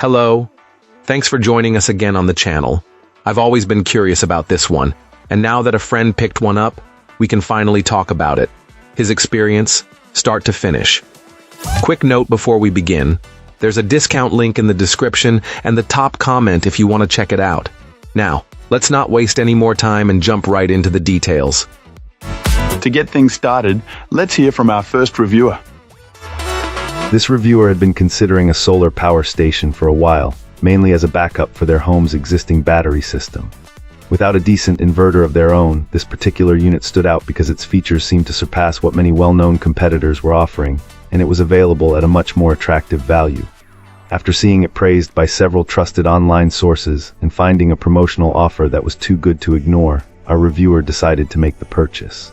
Hello. Thanks for joining us again on the channel. I've always been curious about this one, and now that a friend picked one up, we can finally talk about it. His experience, start to finish. Quick note before we begin. There's a discount link in the description and the top comment if you want to check it out. Now, let's not waste any more time and jump right into the details. To get things started, let's hear from our first reviewer. This reviewer had been considering a solar power station for a while, mainly as a backup for their home's existing battery system. Without a decent inverter of their own, this particular unit stood out because its features seemed to surpass what many well-known competitors were offering, and it was available at a much more attractive value. After seeing it praised by several trusted online sources and finding a promotional offer that was too good to ignore, our reviewer decided to make the purchase.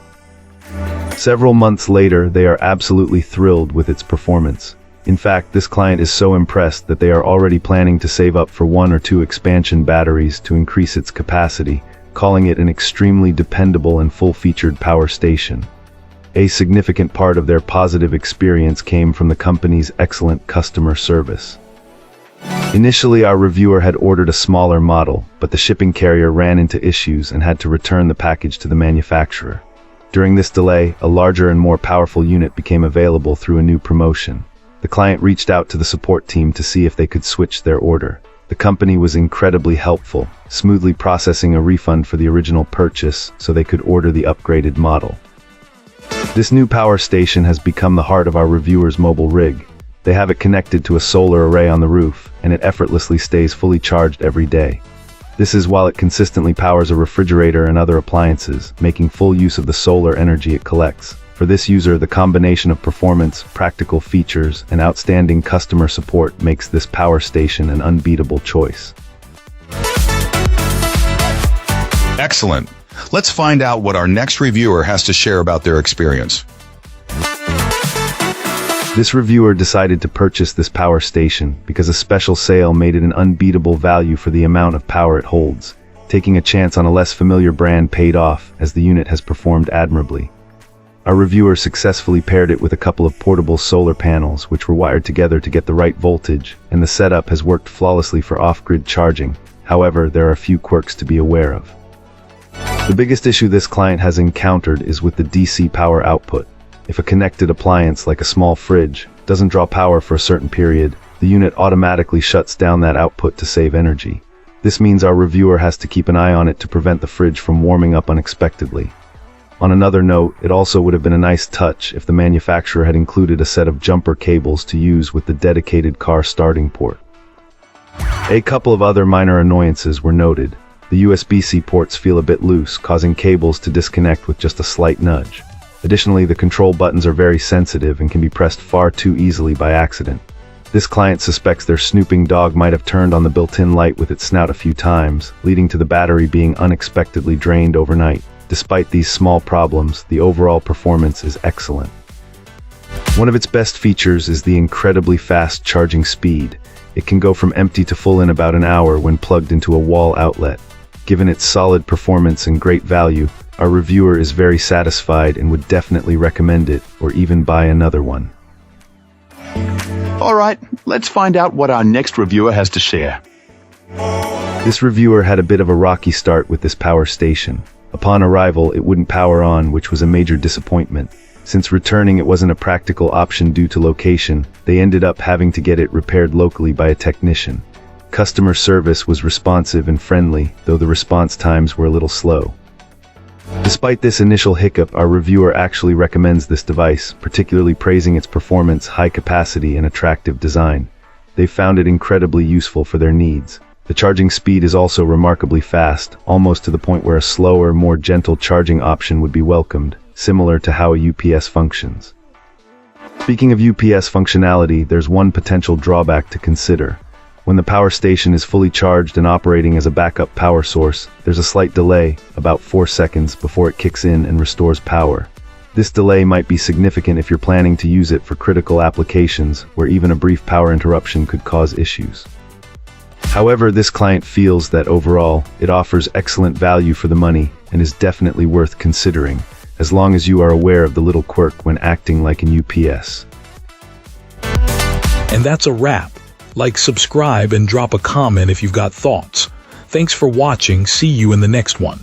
Several months later, they are absolutely thrilled with its performance. In fact, this client is so impressed that they are already planning to save up for 1 or 2 expansion batteries to increase its capacity, calling it an extremely dependable and full-featured power station. A significant part of their positive experience came from the company's excellent customer service. Initially, our reviewer had ordered a smaller model, but the shipping carrier ran into issues and had to return the package to the manufacturer. During this delay, a larger and more powerful unit became available through a new promotion. The client reached out to the support team to see if they could switch their order. The company was incredibly helpful, smoothly processing a refund for the original purchase so they could order the upgraded model. This new power station has become the heart of our reviewer's mobile rig. They have it connected to a solar array on the roof, and it effortlessly stays fully charged every day. This is while it consistently powers a refrigerator and other appliances, making full use of the solar energy it collects. For this user, the combination of performance, practical features, and outstanding customer support makes this power station an unbeatable choice. Excellent. Let's find out what our next reviewer has to share about their experience. This reviewer decided to purchase this power station because a special sale made it an unbeatable value for the amount of power it holds. Taking a chance on a less familiar brand paid off, as the unit has performed admirably. Our reviewer successfully paired it with a couple of portable solar panels which were wired together to get the right voltage, and the setup has worked flawlessly for off-grid charging. However, there are a few quirks to be aware of. The biggest issue this client has encountered is with the DC power output. If a connected appliance like a small fridge doesn't draw power for a certain period, the unit automatically shuts down that output to save energy. This means our reviewer has to keep an eye on it to prevent the fridge from warming up unexpectedly. On another note, it also would have been a nice touch if the manufacturer had included a set of jumper cables to use with the dedicated car starting port. A couple of other minor annoyances were noted. The USB-C ports feel a bit loose, causing cables to disconnect with just a slight nudge. Additionally, the control buttons are very sensitive and can be pressed far too easily by accident. This client suspects their snooping dog might have turned on the built-in light with its snout a few times, leading to the battery being unexpectedly drained overnight. Despite these small problems, the overall performance is excellent. One of its best features is the incredibly fast charging speed. It can go from empty to full in about an hour when plugged into a wall outlet. Given its solid performance and great value, our reviewer is very satisfied and would definitely recommend it or even buy another one. Alright, let's find out what our next reviewer has to share. This reviewer had a bit of a rocky start with this power station. Upon arrival, it wouldn't power on, which was a major disappointment. Since returning it wasn't a practical option due to location, they ended up having to get it repaired locally by a technician. Customer service was responsive and friendly, though the response times were a little slow. Despite this initial hiccup, our reviewer actually recommends this device, particularly praising its performance, high capacity, and attractive design. They found it incredibly useful for their needs. The charging speed is also remarkably fast, almost to the point where a slower, more gentle charging option would be welcomed, similar to how a UPS functions. Speaking of UPS functionality, there's one potential drawback to consider. When the power station is fully charged and operating as a backup power source, there's a slight delay, about 4 seconds, before it kicks in and restores power. This delay might be significant if you're planning to use it for critical applications, where even a brief power interruption could cause issues. However, this client feels that overall, it offers excellent value for the money and is definitely worth considering, as long as you are aware of the little quirk when acting like an UPS. And that's a wrap. Like, subscribe, and drop a comment if you've got thoughts. Thanks for watching. See you in the next one.